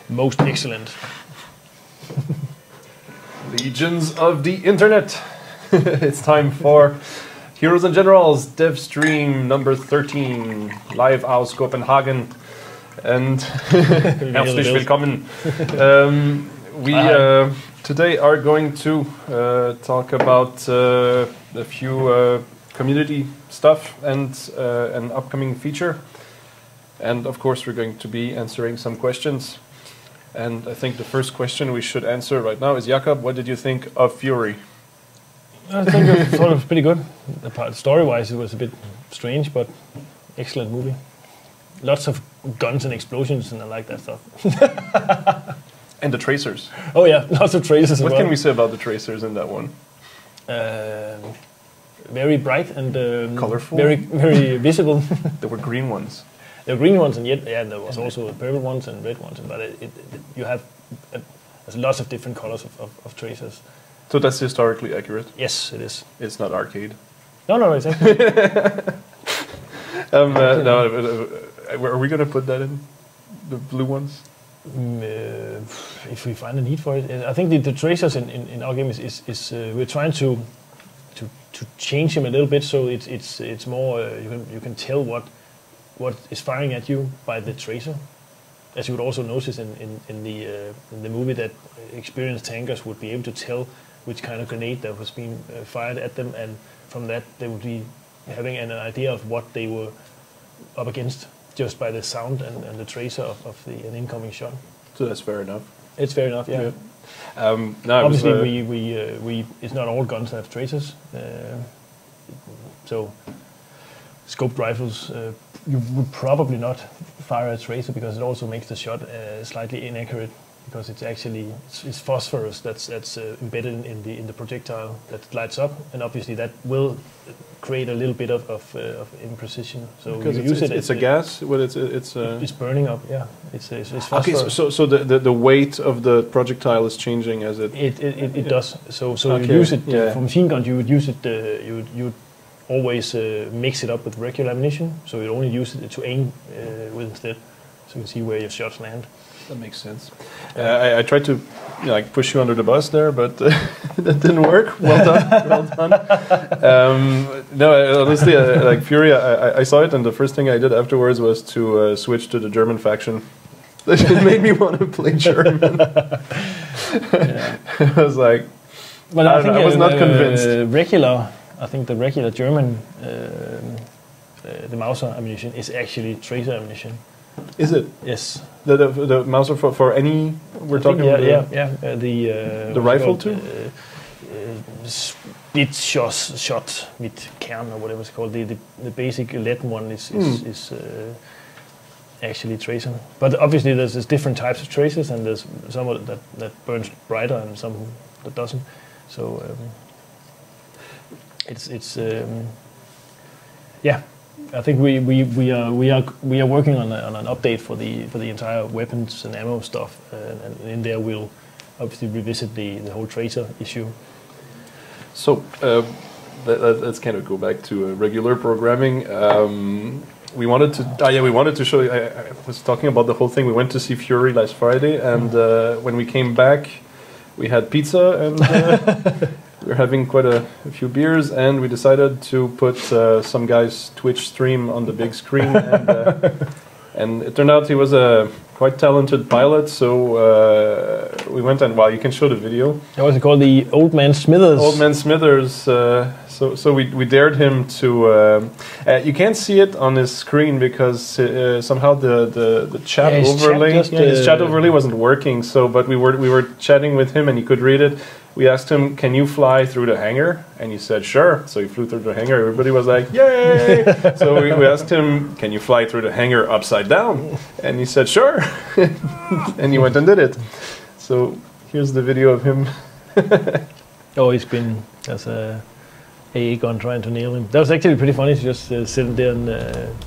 Most excellent. Legions of the Internet. It's time for Heroes and Generals Devstream number 13, live aus Kopenhagen. And herzlich willkommen. We today are going to talk about a few community stuff and an upcoming feature. And of course we're going to be answering some questions. And I think the first question we should answer right now is, Jakob, what did you think of Fury? I think I thought it was pretty good. Story-wise, it was a bit strange, but excellent movie. Lots of guns and explosions, and I like that stuff. And the tracers. Oh yeah, lots of tracers. What can we say about the tracers in that one? Very bright and colorful. Very visible. There were green ones. There were green ones, and yet there was also purple ones and red ones. But you have there's lots of different colors of tracers. So that's historically accurate? Yes, it is. It's not arcade? No, exactly. Are we going to put that in? The blue ones? If we find a need for it. I think the tracers in our game is we're trying to change them a little bit, so it's more you can tell what is firing at you by the tracer. As you would also notice in the movie, that experienced tankers would be able to tell which kind of grenade that was being fired at them, and from that they would be having an idea of what they were up against just by the sound and the tracer of an incoming shot. So that's fair enough. It's fair enough, yeah. Obviously, we it's not all guns that have tracers, so scoped rifles. You would probably not fire a tracer because it also makes the shot slightly inaccurate, because it's actually it's phosphorus that's embedded in the projectile that lights up, and obviously that will create a little bit of imprecision. So because you use it's a gas. Well, it's burning up. Yeah, it's phosphorus. Okay, so the weight of the projectile is changing as it does. So okay. You use it for machine guns. You would use it. You would always mix it up with regular ammunition, so you only use it to aim with instead, so you can see where your shots land. That makes sense. I tried to push you under the bus there, but that didn't work. Well done, well done. No, honestly, like Fury, I saw it, and the first thing I did afterwards was to switch to the German faction. It made me want to play German. I was like, well, I was not convinced. I think the regular German, the Mauser ammunition is actually tracer ammunition. Is it? Yes. The Mauser for any? We're talking. The rifle too. Split shot with kern or whatever it's called. The basic lead one is actually tracer. But obviously there's different types of tracers, and there's some that burns brighter and some that doesn't. So. I think we are working on an update for the entire weapons and ammo stuff, and in there we'll obviously revisit the whole tracer issue. So let's kind of go back to regular programming. We wanted to show you. I was talking about the whole thing. We went to see Fury last Friday, and when we came back, we had pizza and. We were having quite a few beers, and we decided to put some guy's Twitch stream on the big screen, and it turned out he was a quite talented pilot. So we went and you can show the video. What was it called? The Old Man Smithers. Old Man Smithers. So we dared him to. You can't see it on his screen because somehow the chat overlay, his chat overlay wasn't working. So, but we were chatting with him, and he could read it. We asked him, "Can you fly through the hangar?" And he said, "Sure." So he flew through the hangar. Everybody was like, "Yay!" So we asked him, "Can you fly through the hangar upside down?" And he said, "Sure." And he went and did it. So here's the video of him. He's been as a AA gun trying to nail him. That was actually pretty funny to just sit there and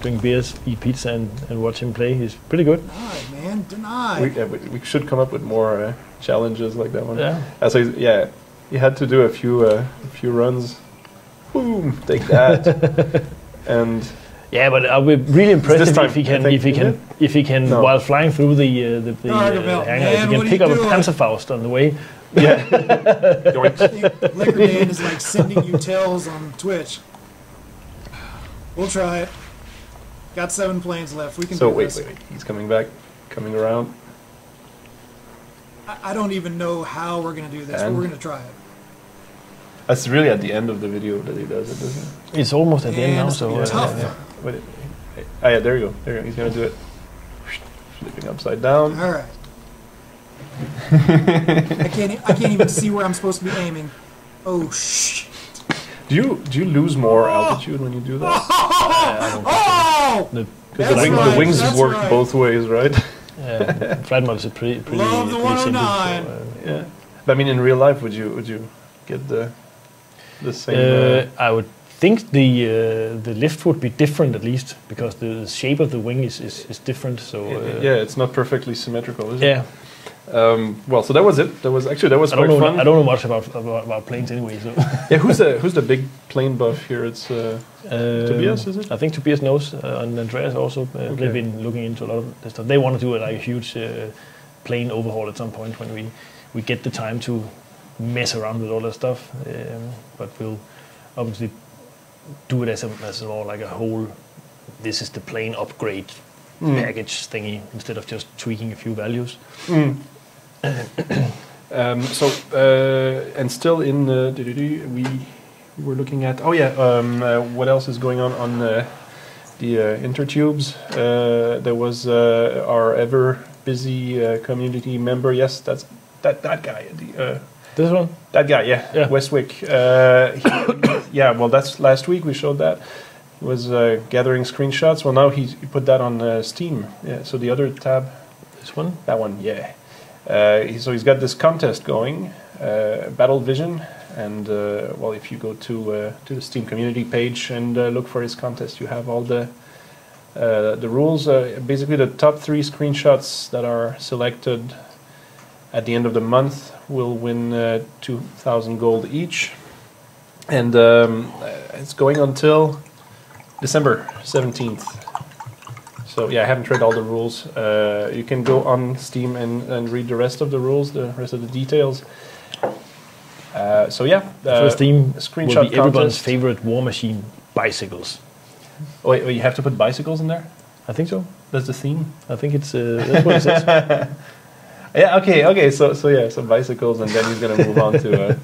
drink beers, eat pizza, and watch him play. He's pretty good. Deny, man, deny. We should come up with more challenges like that one. Yeah. He had to do a few runs. Boom, take that. And Yeah, but I'll be really impressed This time, if he can, I think, if he can, No. while flying through the Gargamel, hangar, if man, he what can are pick you up a doing? Panzerfaust on the way. Yeah. Yoinks. Liquor Dan is like sending you tells on Twitch. We'll try it. Got 7 planes left. We can So do wait, this. he's coming back, coming around. I don't even know how we're going to do this, but And? we're going to try it. That's really at the end of the video that he does it, isn't it? It's almost at the end And now, it's so gonna be tough. Wait, oh yeah, there you go. There you go. He's gonna do it. Flipping upside down. All right. I can't even see where I'm supposed to be aiming. Oh shit! Do you lose more altitude when you do that? Oh! The, That's The right, wings that's work right. both ways, right? flight models are pretty Love the pretty simple. 109. Yeah. But I mean, in real life, would you get the same? I would think the lift would be different at least because the shape of the wing is different. So yeah, it's not perfectly symmetrical, is it? yeah. Well, so that was it. That was I quite don't know. fun. I don't know much about planes anyway. So Yeah, who's the big plane buff here? It's Tobias, is it? I think Tobias knows, and Andreas also. Okay. They've been looking into a lot of this stuff. They want to do like a huge plane overhaul at some point when we get the time to mess around with all that stuff. But we'll obviously do it as a more like a whole. This is the plane upgrade package thingy instead of just tweaking a few values. And still in the we were looking at what else is going on the intertubes. There was our ever busy community member. Yes, that's that guy. This one? That guy, yeah. Westwick. Well, that's last week we showed that. He was gathering screenshots. Well, now he put that on Steam. Yeah. So the other tab. This one? That one, yeah. So he's got this contest going, Battle Vision, and if you go to the Steam community page and look for his contest, you have all the rules. Basically, the top 3 screenshots that are selected at the end of the month will win 2,000 gold each, and it's going until December 17th. So yeah, I haven't read all the rules. You can go on Steam and read the rest of the rules, the rest of the details. First Steam screenshot will be everyone's contest. favorite war machine, bicycles. Oh, wait, you have to put bicycles in there? I think so. That's the theme? I think it's that's what it says. Yeah, okay. So bicycles, and then he's going to move on to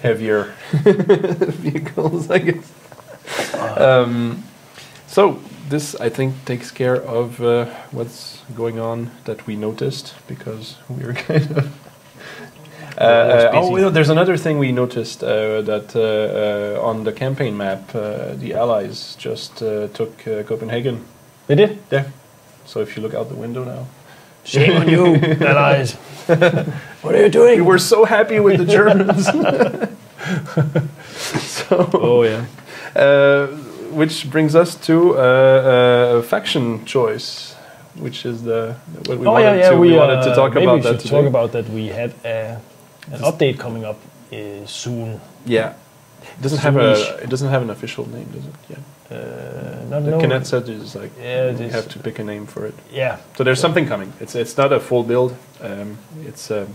heavier vehicles, I guess. So this, I think, takes care of what's going on that we noticed, because we're kind of... there's another thing we noticed, that on the campaign map, the Allies just took Copenhagen. They did? Yeah. So if you look out the window now... Shame on you, allies. What are you doing? We were so happy with the Germans. Oh, yeah. Which brings us to faction choice, which is what we wanted to talk maybe about we that should today. talk about that. We have an update coming up soon. Yeah, it doesn't have an official name, does it? Yeah. Kenneth said it's like you have to pick a name for it. Yeah. So there's something coming. It's not a full build. There's a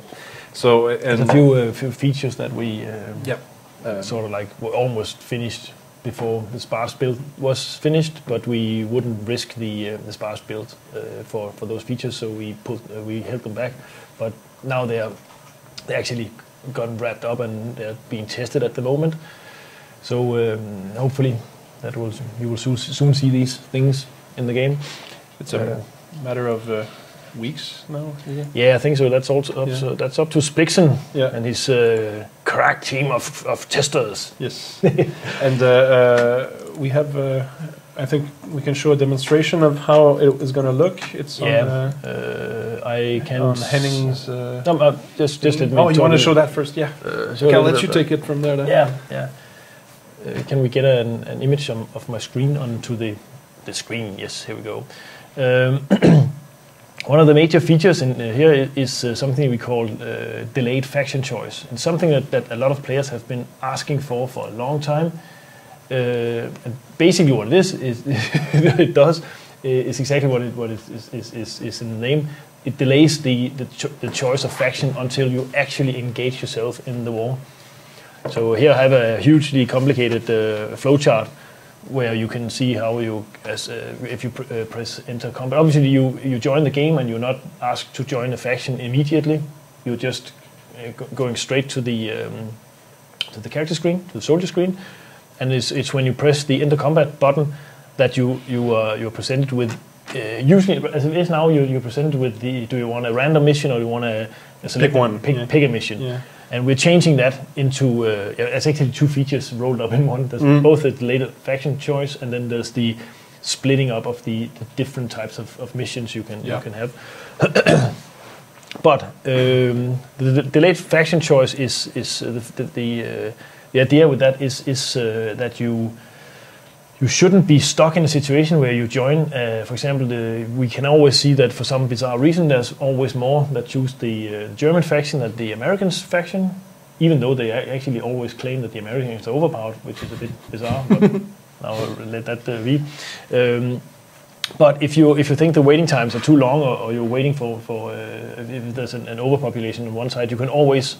few features that we sort of like were almost finished before the sparse build was finished, but we wouldn't risk the sparse build for those features, so we held them back. But now they actually gotten wrapped up and they're being tested at the moment. So hopefully you will soon see these things in the game. It's a matter of weeks now. Yeah, I think so. That's also that's up to Spixen and his crack team of testers. Yes, and we have. I think we can show a demonstration of how it is going to look. It's on. I can on Henning's. Just let me. Oh, you want to show that first? Yeah. Okay, I'll let you take it from there. Then. Yeah. Can we get an image of my screen onto the screen? Yes, here we go. One of the major features in here is something we call delayed faction choice, and something that a lot of players have been asking for a long time. And basically, what it is it does is exactly what it is in the name. It delays the choice of faction until you actually engage yourself in the war. So here I have a hugely complicated flowchart where you can see how you, if you press enter combat. Obviously, you join the game and you're not asked to join a faction immediately. You're just going straight to the character screen, to the soldier screen, and it's when you press the enter combat button that you're presented with. Usually, as it is now, you're presented with do you want a random mission or do you want a select one? Pick a mission. Yeah. And we're changing that into, it's actually two features rolled up in one. There's both the delayed faction choice and then there's the splitting up of the different types of missions you can have. But the delayed faction choice is the idea with that is that you shouldn't be stuck in a situation where you join. For example, we can always see that for some bizarre reason, there's always more that choose the German faction than the Americans faction, even though they actually always claim that the Americans are overpowered, which is a bit bizarre. But I'll let that be. But if you think the waiting times are too long, or you're waiting for if there's an overpopulation on one side, you can always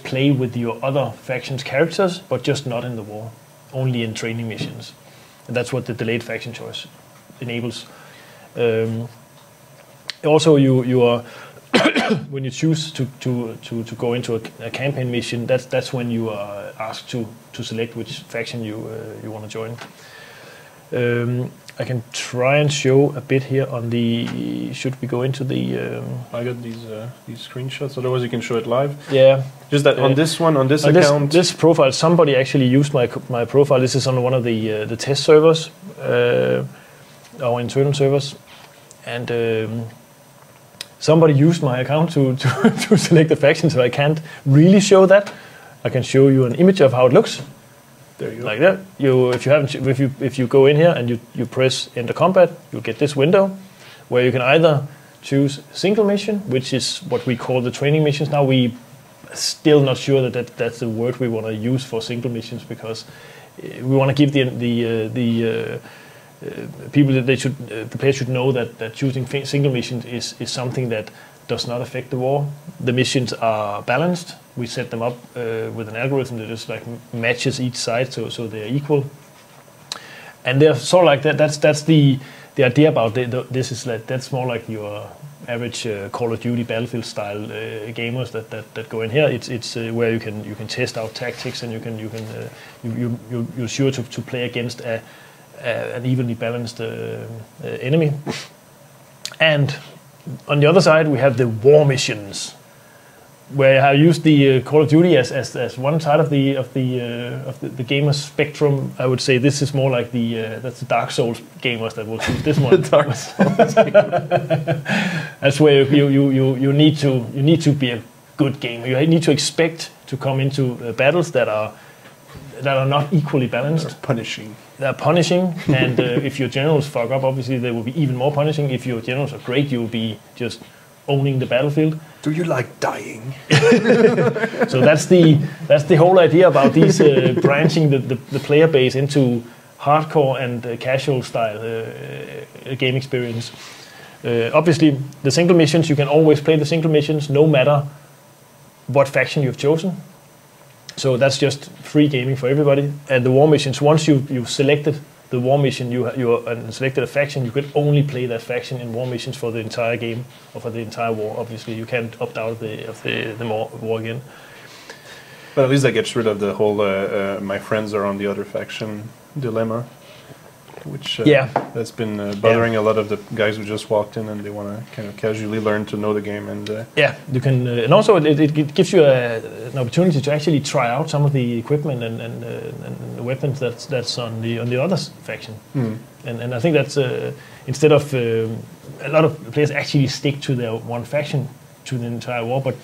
play with your other faction's characters, but just not in the war. Only in training missions, and that's what the delayed faction choice enables. Also, you are when you choose to go into a campaign mission, that's when you are asked to select which faction you want to join. I can try and show a bit here on the. Should we go into the? I got these screenshots. Otherwise, you can show it live. Yeah. Just that on this one, on this account. This profile, somebody actually used my profile. This is on one of the test servers, our internal servers, and somebody used my account to select the faction. So I can't really show that. I can show you an image of how it looks. There you go. Like that. If you go in here and you press enter combat, you'll get this window where you can either choose single mission, which is what we call the training missions. Now we still not sure that's the word we want to use for single missions, because we want to give the people that the players should know that choosing single missions is something that does not affect the war. The missions are balanced. We set them up with an algorithm that just like matches each side, so they're equal. And they're sort of like that. That's the idea about this is like that's more like your average Call of Duty Battlefield style gamers that go in here. It's where you can test out tactics, and you're sure to play against an evenly balanced enemy. And on the other side, we have the war missions, where I use the Call of Duty as one side of the gamer spectrum. I would say this is more like that's the Dark Souls gamers that will choose this one. Dark Souls. That's where you need to be a good gamer. You need to expect to come into battles that are not equally balanced. They're punishing, and if your generals fuck up, obviously they will be even more punishing. If your generals are great, you will be just owning the battlefield. Do you like dying? So that's the whole idea about these branching the player base into hardcore and casual style game experience. Obviously, the single missions, you can always play the single missions no matter what faction you've chosen. So that's just free gaming for everybody. And the war missions, once you've selected the war mission, you selected a faction, you could only play that faction in war missions for the entire game or for the entire war. Obviously, you can't opt out of the war again. But at least that gets rid of the whole my friends are on the other faction dilemma, which that's been bothering a lot of the guys who just walked in and they want to kind of casually learn to know the game. And you can, and also it gives you an opportunity to actually try out some of the equipment and the weapons that's on the other faction. And I think that's instead of a lot of players actually stick to their one faction to the entire war, but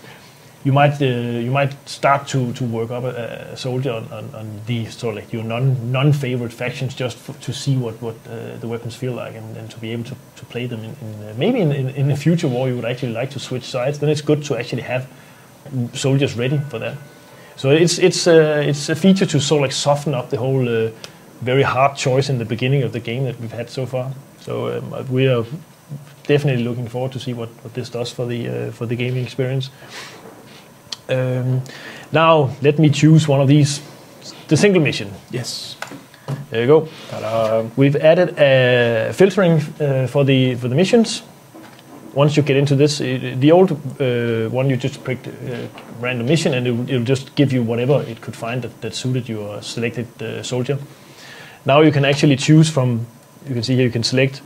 you might start to work up a soldier on the sort of like your non-favorite factions just to see what the weapons feel like and to be able to play them maybe in a future war you would actually like to switch sides. Then it's good to actually have soldiers ready for that. So it's a feature to sort of like soften up the whole very hard choice in the beginning of the game that we've had so far. So we are definitely looking forward to see what this does for the gaming experience. Now let me choose one of these. The single mission. Yes. There you go. Ta-da. We've added filtering for the missions. Once you get into this, the old one you just picked random mission and it'll just give you whatever it could find that suited your selected soldier. Now you can actually choose from, you can see here you can select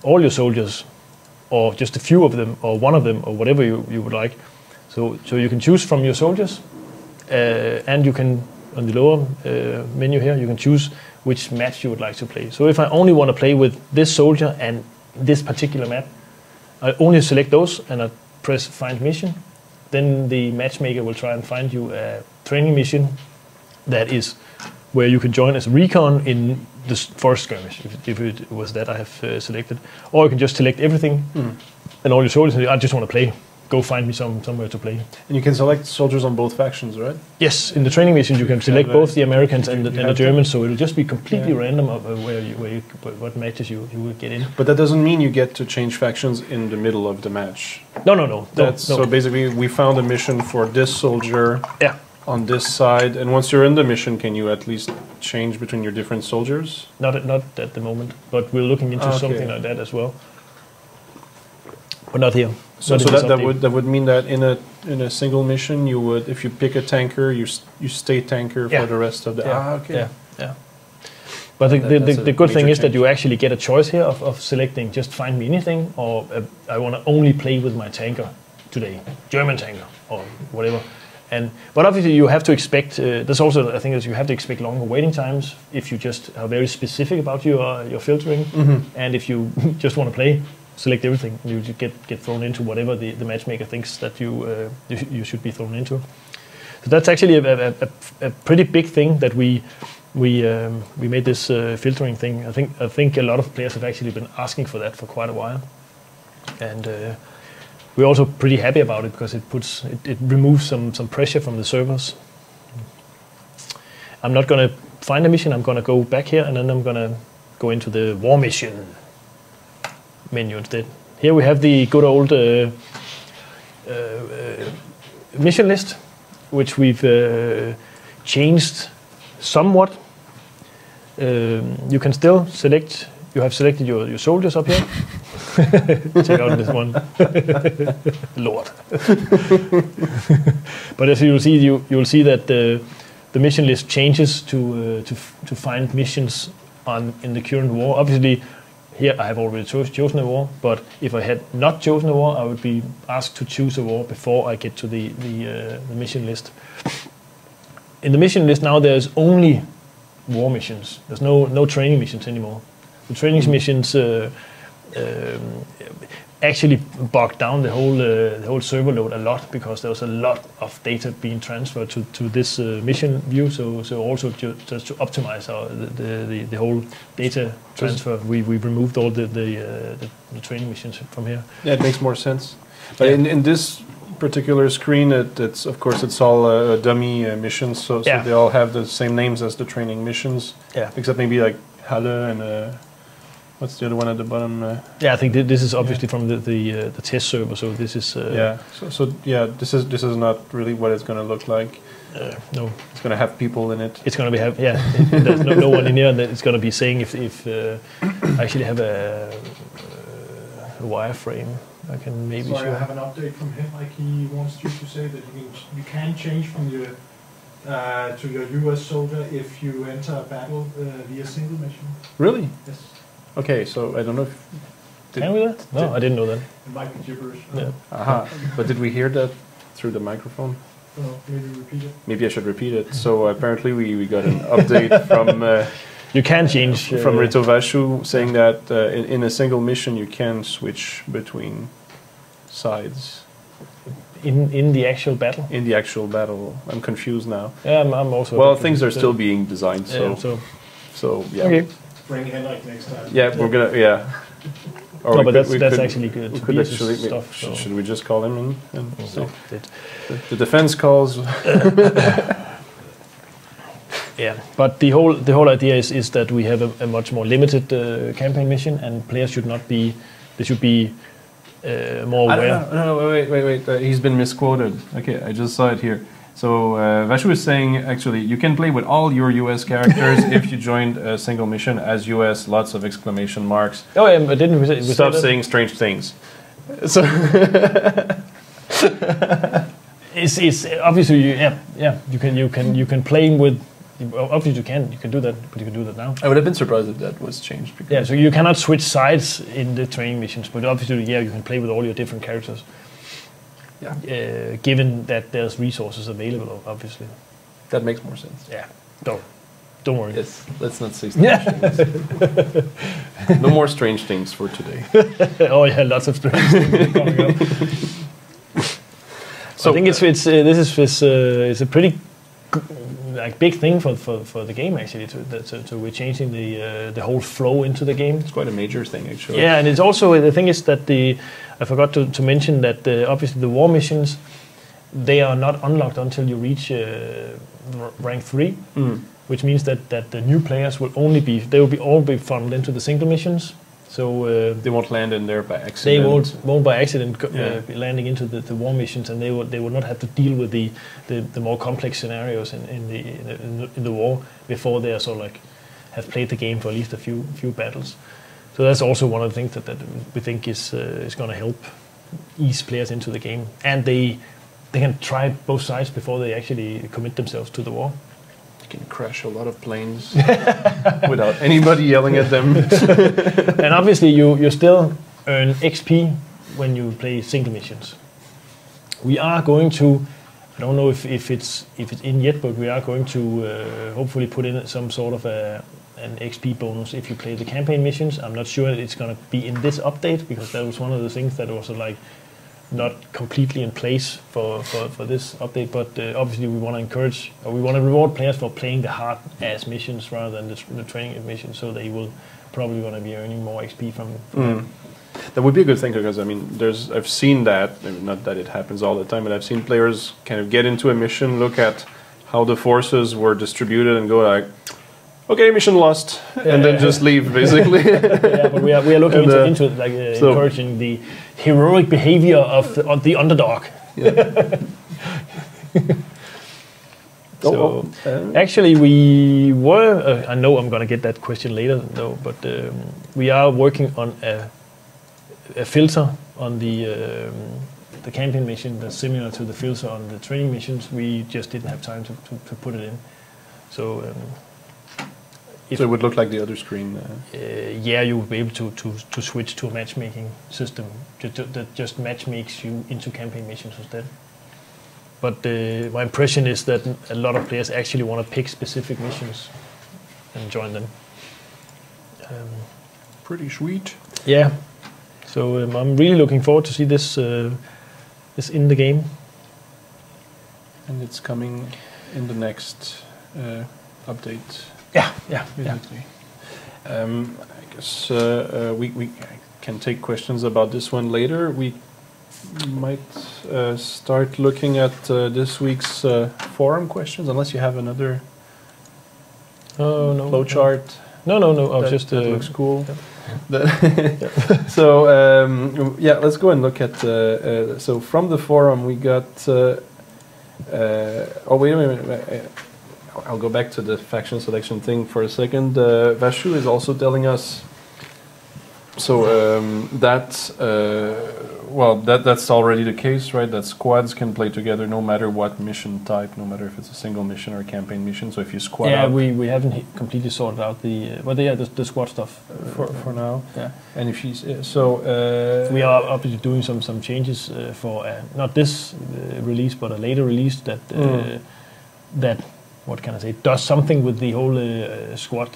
all your soldiers or just a few of them or one of them or whatever you would like. So you can choose from your soldiers and you can, on the lower menu here, you can choose which match you would like to play. So if I only want to play with this soldier and this particular map, I only select those and I press find mission. Then the matchmaker will try and find you a training mission that is where you can join as recon in the forest skirmish, if it was that I have selected. Or you can just select everything and all your soldiers and I just want to play. Go find me somewhere to play. And you can select soldiers on both factions, right? Yes, in the training mission you can select both the Americans and the Germans, so it'll just be completely random of what matches you will get in. But that doesn't mean you get to change factions in the middle of the match. No. So basically we found a mission for this soldier on this side, and once you're in the mission, can you at least change between your different soldiers? Not at the moment, but we're looking into something like that as well. But not here. So that would mean that in a single mission you would, if you pick a tanker, you stay tanker for the rest of the. Yeah. But the good thing is that you actually get a choice here of selecting just find me anything or I want to only play with my tanker today, German tanker or whatever. But obviously you have to expect. There's also I think that you have to expect longer waiting times if you just are very specific about your filtering, and if you just want to play. Select everything. You get thrown into whatever the matchmaker thinks that you should be thrown into. So that's actually a pretty big thing that we made this filtering thing. I think a lot of players have actually been asking for that for quite a while, and we're also pretty happy about it because it removes some pressure from the servers. I'm not going to find a mission. I'm going to go back here and then I'm going to go into the war mission menu instead. Here we have the good old mission list, which we've changed somewhat. You can still select. You have selected your soldiers up here. Check out this one, Lord. But as you will see, you'll see that the mission list changes to find missions in the current war. Obviously. Here I have already chosen a war, but if I had not chosen a war, I would be asked to choose a war before I get to the mission list. In the mission list now, there's only war missions. There's no training missions anymore. The training missions actually bogged down the whole server load a lot because there was a lot of data being transferred to this mission view. So also just to optimize the whole data transfer, we removed all the training missions from here. Yeah, it makes more sense. But in this particular screen, it's of course it's all dummy missions, so they all have the same names as the training missions. Yeah. Except maybe like Halle and. What's the other one at the bottom? I think this is obviously from the test server. So this is this is not really what it's going to look like. No, it's going to have people in it. It's going to be there's no one in here, and it's going to be saying if I actually have a wireframe. I can maybe. Sorry, I have an update from him. Like he wants you to say that you can change from your to your US soldier if you enter a battle via single mission. Really? Yes. Okay, so I don't know if... Can we that? No, I didn't know that. It might be gibberish. Yeah. Aha. But did we hear that through the microphone? No, maybe repeat it. Maybe I should repeat it. So apparently we got an update from... you can change... from Ritovashu saying that in a single mission you can switch between sides. In the actual battle? In the actual battle. I'm confused now. Yeah, I'm also... Well, things are still being designed, so yeah. Okay. Bring Henrik next time. Yeah, we're gonna. Yeah. Or no, but that's actually good. We could actually. Stuff, should we just call him in? And no, the defense calls. Yeah, but the whole idea is that we have a much more limited campaign mission, and players should not be. They should be more aware. No, wait. He's been misquoted. Okay, I just saw it here. So Vashu is saying actually you can play with all your US characters if you joined a single mission as US. Lots of exclamation marks. Oh, yeah, but didn't we say? Stop saying strange things. So it's obviously you can play with. Obviously, you can do that, but you can do that now. I would have been surprised if that was changed. Yeah, so you cannot switch sides in the training missions, but obviously, you can play with all your different characters. Yeah. Given that there's resources available, obviously. That makes more sense. Yeah. Don't worry. Yes. Let's not say strange things. No more strange things for today. Oh yeah, lots of strange things coming up. So I think it's a pretty big thing for the game actually. So we're changing the whole flow into the game. It's quite a major thing actually. Yeah, and it's also the thing is that I forgot to mention that obviously the war missions, they are not unlocked until you reach rank 3, which means that the new players will all be funneled into the single missions. So they won't land in there by accident. They won't by accident be landing into the war missions, and they will not have to deal with the more complex scenarios in the war before they are sort of like have played the game for at least a few battles. So that's also one of the things that we think is going to help ease players into the game, and they can try both sides before they actually commit themselves to the war. You can crash a lot of planes without anybody yelling at them. And obviously you still earn XP when you play single missions. We are going to, I don't know if it's in yet, but we are going to hopefully put in some sort of an XP bonus if you play the campaign missions. I'm not sure it's going to be in this update, because that was one of the things that was like not completely in place for this update, but obviously we want to encourage, or we want to reward players for playing the hard-ass missions rather than the training missions, so they will probably going to be earning more XP from that. That would be a good thing, because I mean, I've seen that, not that it happens all the time, but I've seen players kind of get into a mission, look at how the forces were distributed, and go like, okay, mission lost, and then just leave, basically. Yeah, but we are looking into it, like encouraging the heroic behavior of the underdog. Yeah. So actually, we were. I know I'm going to get that question later, though. But we are working on a filter on the campaign mission that's similar to the filter on the training missions. We just didn't have time to put it in. So. So it would look like the other screen. Yeah, you would be able to switch to a matchmaking system that just match makes you into campaign missions instead. But my impression is that a lot of players actually want to pick specific missions and join them. Pretty sweet. Yeah. So I'm really looking forward to see this in the game. And it's coming in the next update. Yeah. Basically. I guess we can take questions about this one later. We might start looking at this week's forum questions, unless you have another flow chart. No. I was just that looks cool. Yeah. So let's go and look at. So from the forum we got. Wait a minute. I'll go back to the faction selection thing for a second. Vashu is also telling us. So that's already the case, right? That squads can play together no matter what mission type, no matter if it's a single mission or a campaign mission. So if you squad up, we haven't completely sorted out the squad stuff for now. Yeah, and if she's we are obviously doing some changes for not this release, but a later release that. What can I say? Does something with the whole squad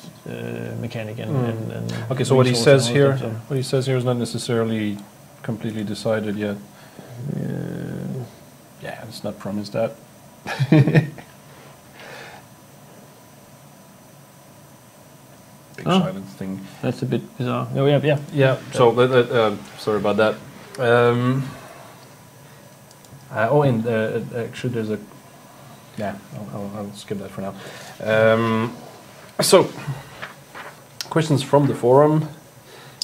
mechanic and okay. So what he says here is not necessarily completely decided yet. Yeah, it's not promised that. Big silence thing. That's a bit bizarre. Oh yeah. So sorry about that. And actually, there's a Yeah, I'll skip that for now. So, questions from the forum.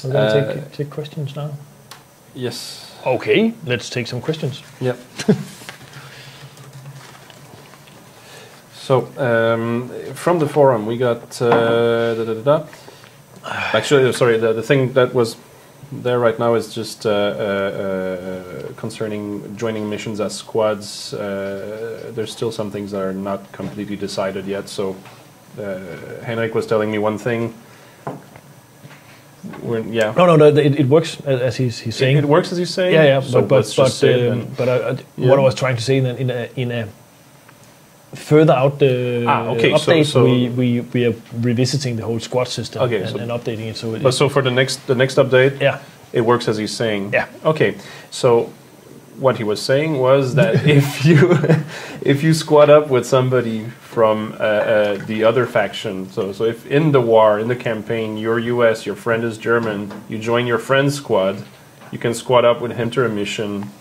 We're going to take questions now. Yes. Okay, let's take some questions. Yep. So, from the forum, we got... Actually, sorry, the thing that was there right now is just concerning joining missions as squads. There's still some things that are not completely decided yet. So, Henrik was telling me one thing. No, it works as he's saying. It works as he's saying. Yeah. So but what I was trying to say in a further out update, so we are revisiting the whole squad system and updating it. So for the next update, it works as he's saying. Yeah. Okay. So what he was saying was that if you squad up with somebody from the other faction, so if in the war, in the campaign, you're US, your friend is German, you join your friend's squad, you can squad up with him to a mission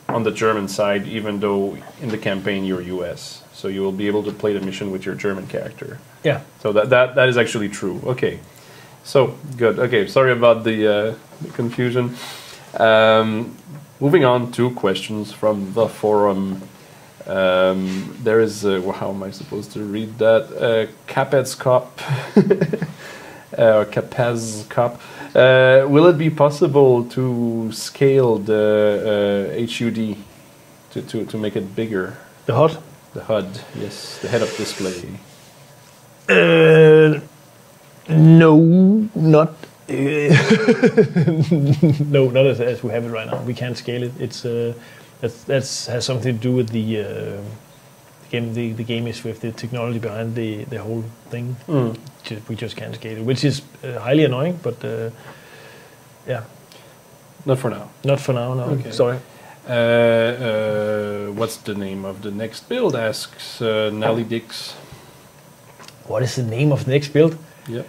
on the German side, even though in the campaign you're US. So you will be able to play the mission with your German character. Yeah. So that is actually true. Okay. So good. Okay. Sorry about the confusion. Moving on to questions from the forum. There is how am I supposed to read that? Capetscop or Capazcop. Will it be possible to scale the HUD to make it bigger? The HUD? The HUD, yes, the head-up display. No, not. No, not as we have it right now. We can't scale it. It's that has something to do with the game is with the technology behind the whole thing. We just can't scale it, which is highly annoying. But yeah, not for now. Not for now. No, okay. Sorry. What's the name of the next build? Asks Nelly Dix. What is the name of the next build? Yep.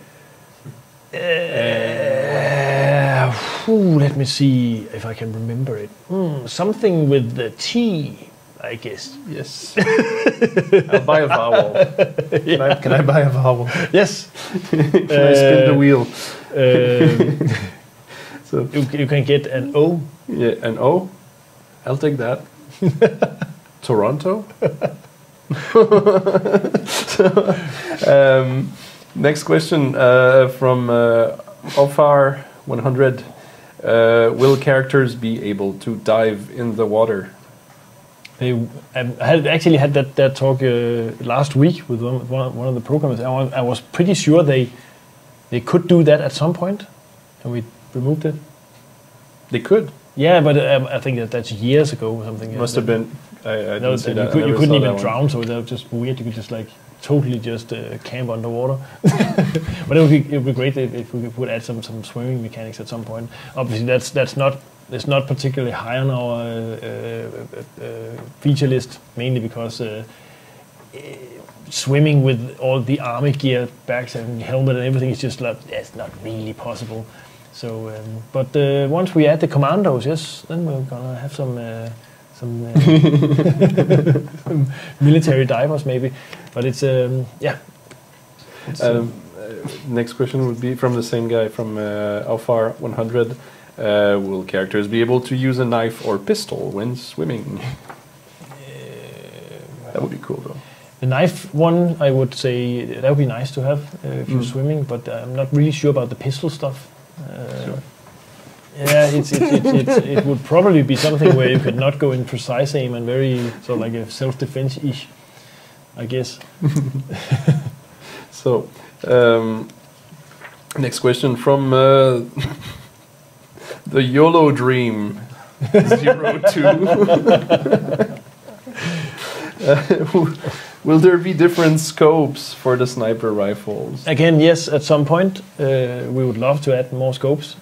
Let me see if I can remember it. Something with the T, I guess. Yes. I'll buy a vowel. Can I buy a vowel? Yes. Can I spin the wheel? So you can get an O. Yeah, an O. I'll take that. Toronto. Next question from Ofar 100. Will characters be able to dive in the water? I had actually had that talk last week with one of the programmers. I was pretty sure they could do that at some point, and we removed it. They could. Yeah, but I think that's years ago or something. Must have been. I didn't see that. You couldn't even drown, so that was just weird. You could just totally just camp underwater. But it would be great if we could add some swimming mechanics at some point. Obviously, that's not particularly high on our feature list, mainly because swimming with all the army gear, bags and helmet and everything is just it's not really possible. So, but once we add the commandos, yes, then we're gonna have some military divers maybe. But it's yeah. Next question would be from the same guy from Alfar 100. Will characters be able to use a knife or pistol when swimming? That would be cool though. The knife one, I would say that would be nice to have if you're swimming, but I'm not really sure about the pistol stuff. Sure. Yeah, it would probably be something where you could not go in precise aim and very sort of like a self-defense-ish, I guess. So, next question from the YOLO Dream 02. Will there be different scopes for the sniper rifles? Again, yes, at some point. We would love to add more scopes.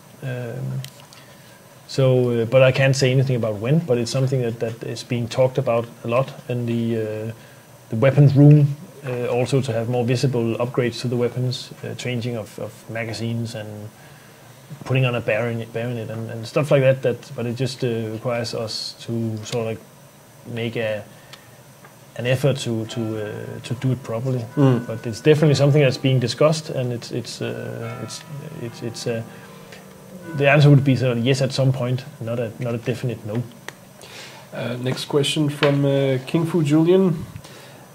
But I can't say anything about when, but it's something that is being talked about a lot in the weapons room, also to have more visible upgrades to the weapons, changing of magazines and putting on a bayonet and stuff like that. But it just requires us to sort of like make a an effort to do it properly. But it's definitely something that's being discussed, and it's the answer would be sort of yes at some point, not a definite no. Next question from King Fu Julian.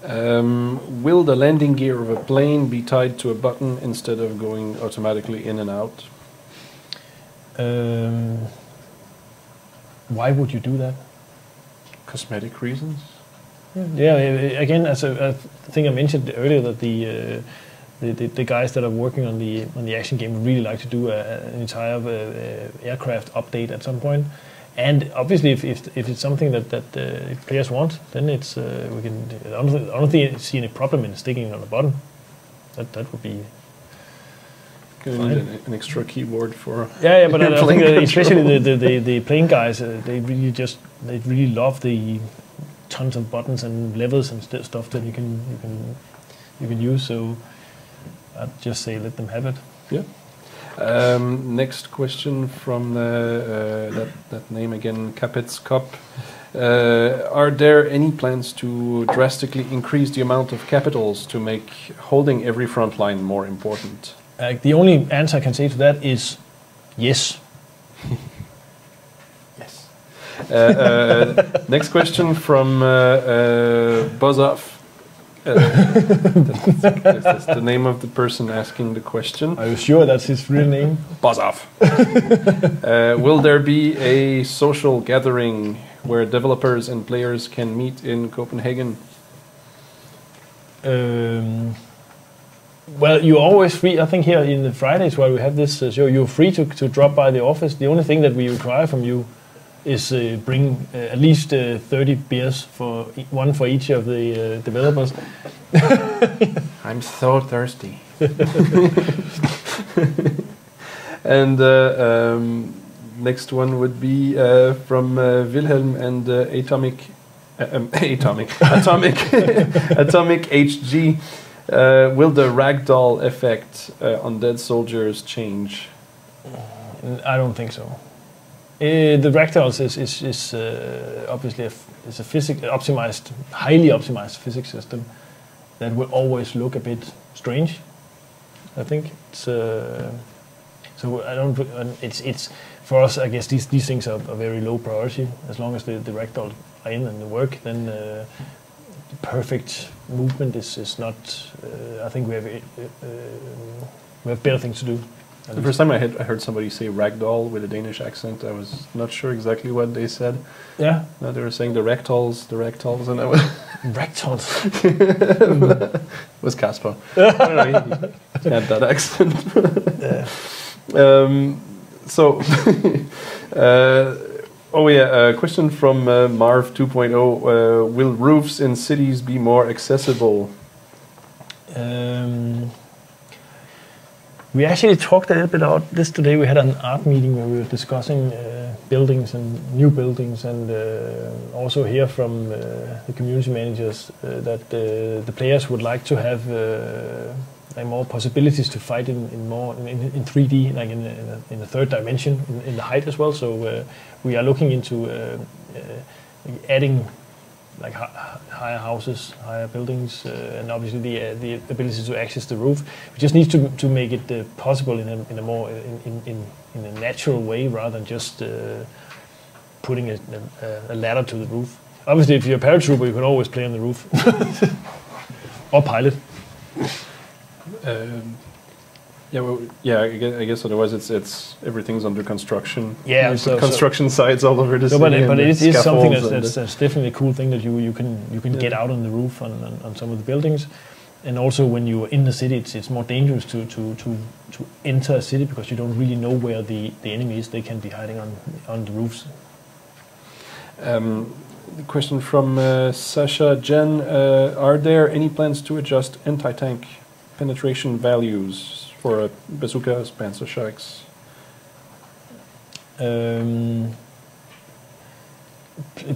Will the landing gear of a plane be tied to a button instead of going automatically in and out? Why would you do that? Cosmetic reasons? Yeah, again, as I think I mentioned earlier, that the guys that are working on the action game would really like to do an entire aircraft update at some point. And obviously, if it's something that players want, then it's we can. I don't see any problem in sticking it on a button. That would be. Gonna need an extra keyboard for. Yeah, but I think especially the playing guys, they really love the tons of buttons and levels and stuff that you can use. So I'd just say let them have it. Yeah. Next question from that name again, Capit's Cup. Are there any plans to drastically increase the amount of capitals to make holding every front line more important? The only answer I can say to that is yes. Yes. Next question from Buzzoff. That's the name of the person asking the question. Are you sure that's his real name? Buzzoff. Will there be a social gathering where developers and players can meet in Copenhagen? Well, you're always free. I think here in the Fridays while we have this show, you're free to drop by the office. The only thing that we require from you is bring at least 30 beers, one for each of the developers. I'm so thirsty. And next one would be from Wilhelm and Atomic HG. Will the ragdoll effect on dead soldiers change? I don't think so. The ragdolls is obviously is a optimized, highly optimized physics system that will always look a bit strange. I think it's so I don't. It's for us. I guess these things are very low priority. As long as the ragdolls are in and they work, then perfect movement is not. I think we have better things to do. The first time I heard somebody say ragdoll with a Danish accent, I was not sure exactly what they said. Yeah. No, they were saying the ragdolls, and I was ragdolls. Was Casper. I don't know, he had that accent. Yeah. So, a question from Marv 2.0. Will roofs in cities be more accessible? We actually talked a little bit about this today. We had an art meeting where we were discussing buildings and new buildings, and also hear from the community managers that the players would like to have more possibilities to fight in 3D, like in the third dimension, in the height as well. So we are looking into adding like higher houses, higher buildings, and obviously the ability to access the roof. We just need to make it possible in a more in a natural way, rather than just putting a ladder to the roof. Obviously, if you're a paratrooper, you can always play on the roof or pilot. I guess otherwise it's everything's under construction. Yeah, so construction sites all over the city. But it is something that's definitely a cool thing that you can get out on the roof on some of the buildings, and also when you're in the city, it's more dangerous to enter a city because you don't really know where the enemy is. They can be hiding on the roofs. The question from Sasha Jen: are there any plans to adjust anti-tank penetration values for bazookas, Panzer Sharks?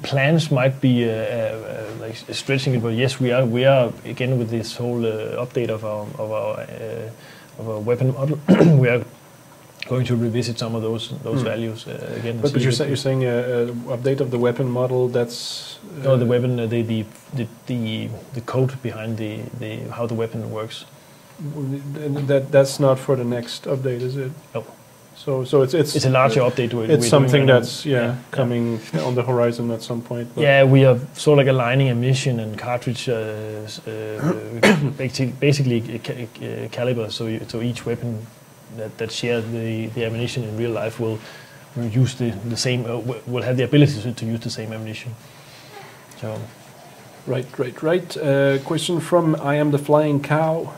Plans might be like stretching it, but yes, we are again with this whole update of our weapon model. We are going to revisit some of those values again. and But see you're, if it- you're saying update of the weapon model. That's no, the weapon, the code behind the how the weapon works. That's not for the next update, is it? No. So it's a larger update. It's something doing that's coming on the horizon at some point. But Yeah, we are sort of like aligning ammunition and cartridge, basically caliber. So each weapon that shares the ammunition in real life will use the same. Will have the ability to use the same ammunition. So Right. Question from I am the flying cow.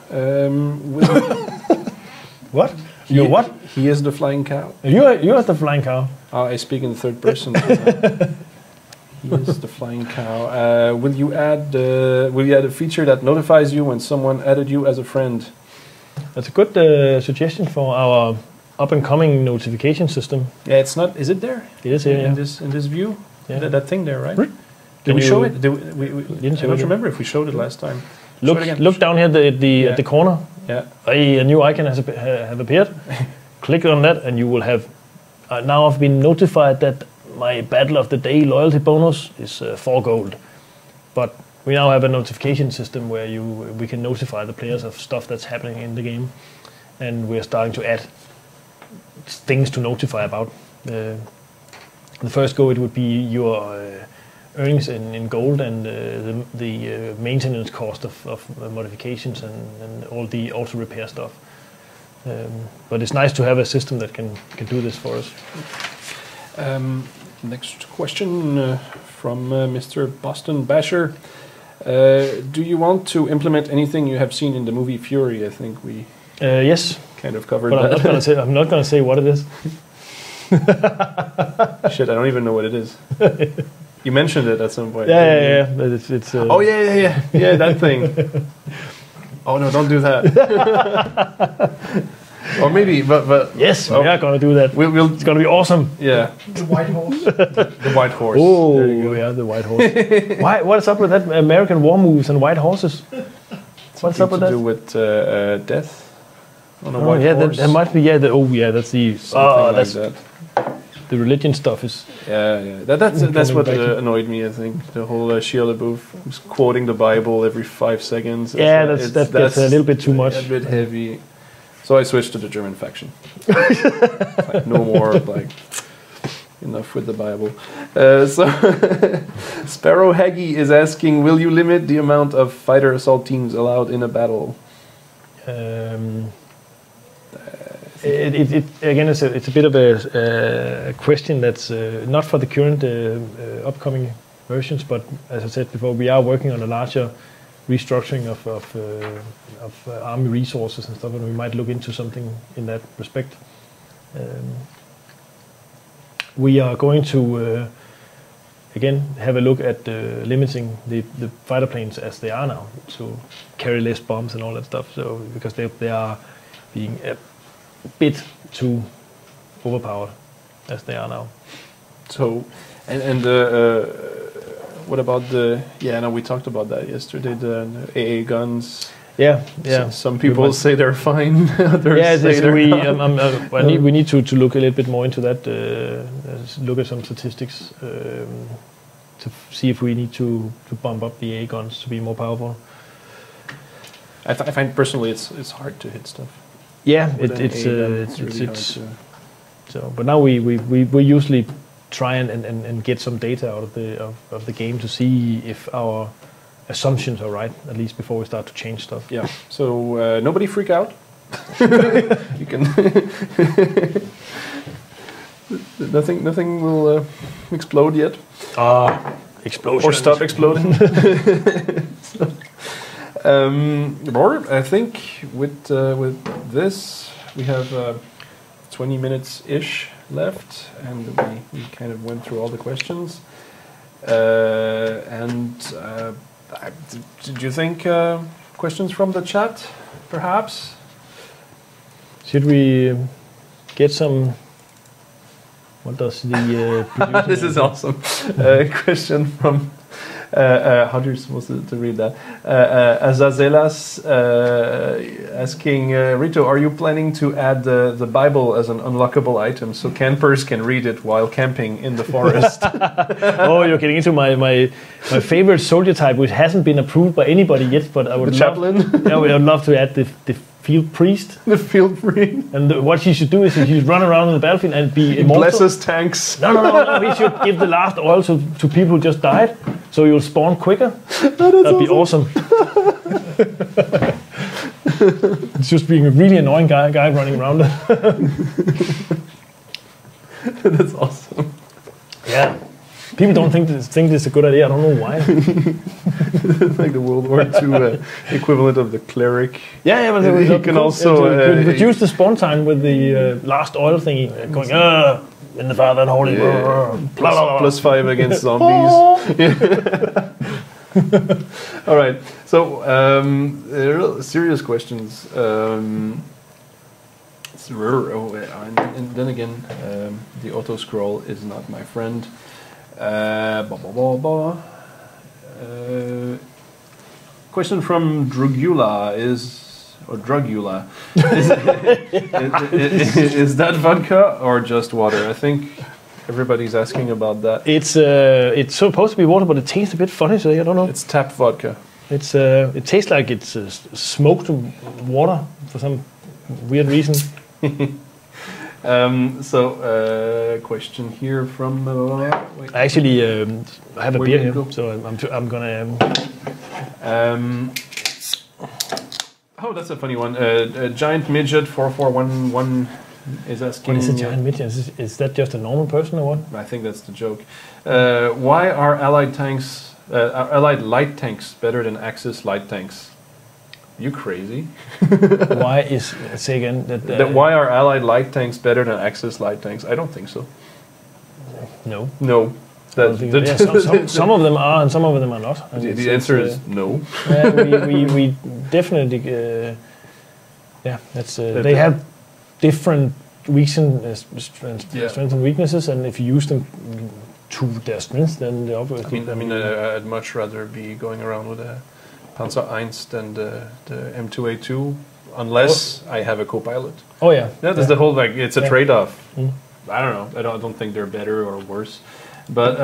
what? You what? He is the flying cow. You are the flying cow. I speak in the third person. He is the flying cow. Will you add a feature that notifies you when someone added you as a friend? That's a good suggestion for our up and coming notification system. Yeah, it's not. Is it there? It is here. in this view. Yeah. That thing there, right? Right. Did we Can show you- it? I Didn't show don't it. remember if we showed it last time. Show it again. Look down here at the corner. Yeah. A new icon has have appeared. Click on that, and you will have. Now I've been notified that my Battle of the Day loyalty bonus is 4 gold. But we now have a notification system where we can notify the players of stuff that's happening in the game, and we're starting to add things to notify about. The first go, it would be your earnings in gold and the maintenance cost of modifications and all the auto repair stuff. But it's nice to have a system that can do this for us. Next question from Mr. Boston Basher. Do you want to implement anything you have seen in the movie Fury? I think we Yes, kind of covered but that. I'm not gonna say what it is. Shit, I don't even know what it is. You mentioned it at some point. Yeah. But it's Oh yeah, that thing. Oh no, don't do that. Or maybe, but yes, oh, we are gonna do that. we'll It's gonna be awesome. yeah, The white horse. the white horse. Oh, There you go. yeah, the white horse. Why? What's up with that American war moves and white horses? What's up with to that? do with death on a Oh, white yeah, horse. that might be. Yeah, that's the. Something that's like that. the religion stuff is. Yeah. That's Coming what back to- annoyed me. I think the whole Shia LaBeouf was quoting the Bible every 5 seconds. Yeah, that gets a little bit too much. A bit heavy. So I switched to the German faction. Like, no more like enough with the Bible. So Sparrow Haggy is asking, will you limit the amount of fighter assault teams allowed in a battle? It again, it's a bit of a question that's not for the current upcoming versions, but as I said before, we are working on a larger restructuring of army resources and stuff, and we might look into something in that respect. We are going to again have a look at limiting the fighter planes as they are now to carry less bombs and all that stuff. So because they are being a bit too overpowered as they are now. So, and what about the? Yeah, no, we talked about that yesterday. The AA guns. Yeah. Some people say they're fine. Others Yeah, say they're not. we need to look a little bit more into that. Look at some statistics to see if we need to bump up the A guns to be more powerful. I find personally it's hard to hit stuff. Yeah, With an it's AA gun, really hard it's to- so. But now we usually try and get some data out of the game to see if our assumptions are right, at least before we start to change stuff. Yeah. So nobody freak out. You can. Nothing will explode yet, Explosion or stop exploding. Or I think with this we have 20 minutes ish left, and we kind of went through all the questions. Did you think questions from the chat, perhaps? Should we get some? What does the producer This is awesome. Question from How do you supposed to read that? Azazelas asking, Rito, are you planning to add the Bible as an unlockable item so campers can read it while camping in the forest? Oh, you're getting into my favorite soldier type, which hasn't been approved by anybody yet, but I would The chaplain? Yeah, I would love to add the field priest. The field priest? And what he should do is he should run around on the battlefield and be immortal. Blesses tanks. No. He should give the last oil to people who just died, so you'll spawn quicker. That'd be awesome. It's just being a really annoying guy running around. That's awesome. Yeah. People don't think this is a good idea. I don't know why. Like the World War II equivalent of the cleric. Yeah, but he can also reduce the spawn time with the last oil thingy, going in the Father and Holy. +5 against zombies. All right. So real serious questions. And then again, the auto scroll is not my friend. Question from Drugula is is that vodka or just water? I think everybody's asking about that. It's supposed to be water, but it tastes a bit funny, so I don't know. It's tap vodka. It tastes like it's smoked water for some weird reason. Question here from. I actually I have a beer here, go? so I'm gonna. Oh, that's a funny one. Giant midget 4411 is asking. What is a giant midget? Is that just a normal person or what? I think that's the joke. Why are Allied light tanks better than Axis light tanks? You crazy? Why is say again that? Why are Allied light tanks better than Axis light tanks? I don't think so. No. No. Some of them are and some of them are not. The answer is no. We definitely. That's they have different strengths and weaknesses, and if you use them to their strengths, then they obviously. I mean, I'd much rather be going around with a Panzer I than the M2A2, unless I have a co-pilot. Oh yeah, that's the whole it's a trade-off. Mm. I don't know. I don't think they're better or worse, but.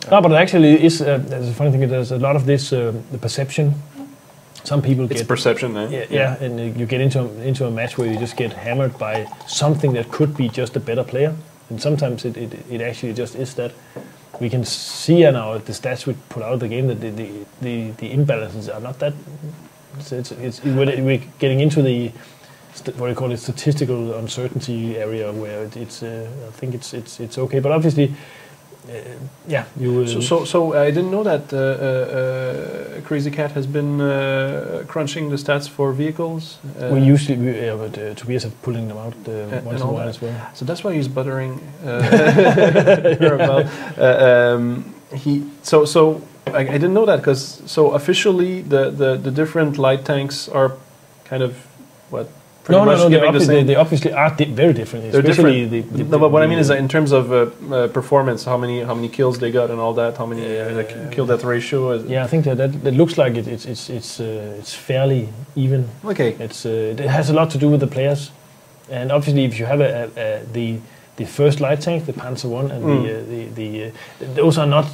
No, but it actually is. There's a funny thing. There's a lot of this the perception. Some people get perception, eh? Yeah, and you get into a match where you just get hammered by something that could be just a better player, and sometimes it actually just is that. We can see now the stats we put out of the game that the imbalances are not that. We're getting into the what you call it statistical uncertainty area where it's I think it's okay, but obviously. You. So I didn't know that Crazy Cat has been crunching the stats for vehicles. We usually, but Tobias is pulling them out once in a while as well. So that's why he's buttering her about. I didn't know that because officially the different light tanks are kind of what. No. They obviously are very different. They're different. But what I mean is that in terms of performance, how many kills they got and all that, how many kill death ratio. I think that looks like it's fairly even. Okay. It has a lot to do with the players, and obviously if you have the first light tank, the Panzer I, and those are not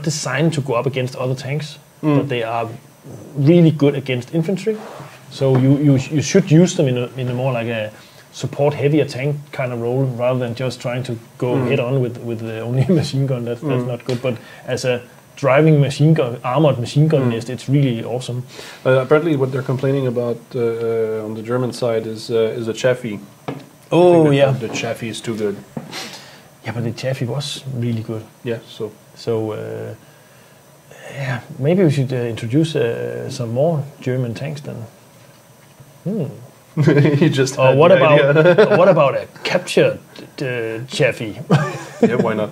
designed to go up against other tanks, but they are really good against infantry. So you should use them in a more like a support heavier tank kind of role rather than just trying to go head on with the only machine gun. That's not good. But as a driving machine gun, armored machine gun nest, it's really awesome. Apparently, what they're complaining about on the German side is the Chaffee. Oh yeah, the Chaffee is too good. Yeah, but the Chaffee was really good. Yeah, so. Maybe we should introduce some more German tanks then. You just. What about a captured Chaffee? Yeah, why not?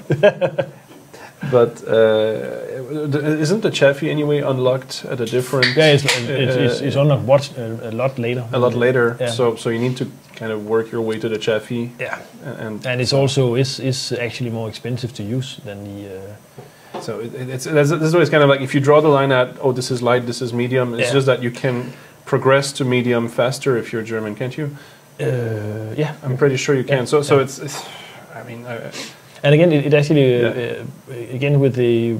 But isn't the Chaffee anyway unlocked at a different? Yeah, it's unlocked a lot later. A lot later. Yeah. So you need to kind of work your way to the Chaffee. Yeah, and it's also is actually more expensive to use than the. So it's always kind of like if you draw the line at, oh, this is light, this is medium. It's just that you can progress to medium faster if you're German, can't you? Yeah, I'm pretty sure you can. Yeah. So it's I mean. And again, it actually again with the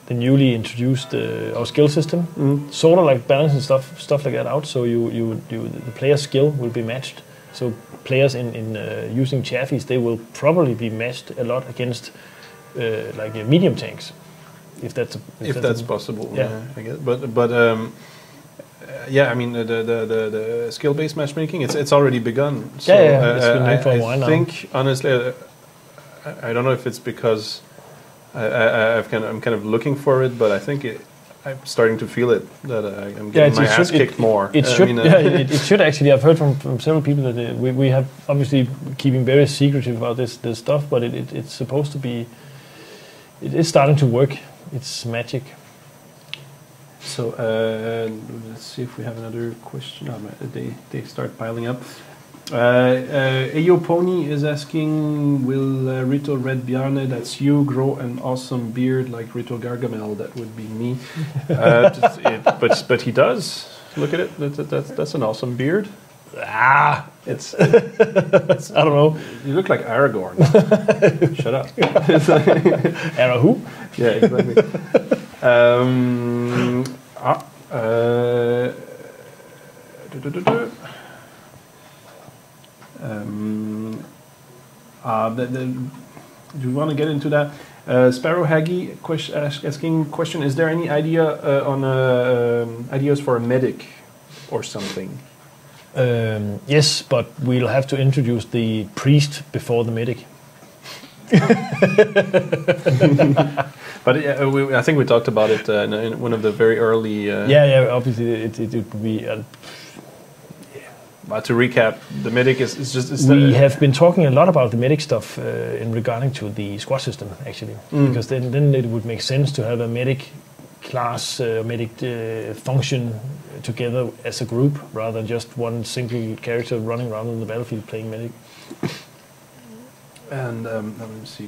newly introduced our skill system, sort of like balancing stuff like that out. So the player's skill will be matched. So players in using chaffies, they will probably be matched a lot against like medium tanks, if that's possible. Yeah, I guess. But yeah, I mean the skill-based matchmaking, it's already begun. So, it's been doing for a while now. I think honestly, I don't know if it's because I'm kind of looking for it, but I think I'm starting to feel it that I'm getting my ass kicked more. It should. It should actually. I've heard from several people that we have obviously keeping very secretive about this stuff, but it's supposed to be. It is starting to work. It's magic. So let's see if we have another question. Oh, they start piling up. Ayo Pony is asking, will Rito Red Bjarne, that's you, grow an awesome beard like Rito Gargamel? That would be me. But he does. Look at it. That's an awesome beard. It's I don't know. You look like Aragorn. Shut up. Ara who? Yeah, exactly. Do you want to get into that? Sparrow Haggy asking question: is there any idea on ideas for a medic or something? Yes, but we'll have to introduce the priest before the medic. But I think we talked about it in one of the very early. Obviously, it would be. But to recap, the medic is just. We have been talking a lot about the medic stuff in regarding to the squad system, actually, because then it would make sense to have a medic class, medic function together as a group, rather than just one single character running around on the battlefield playing medic. And let me see.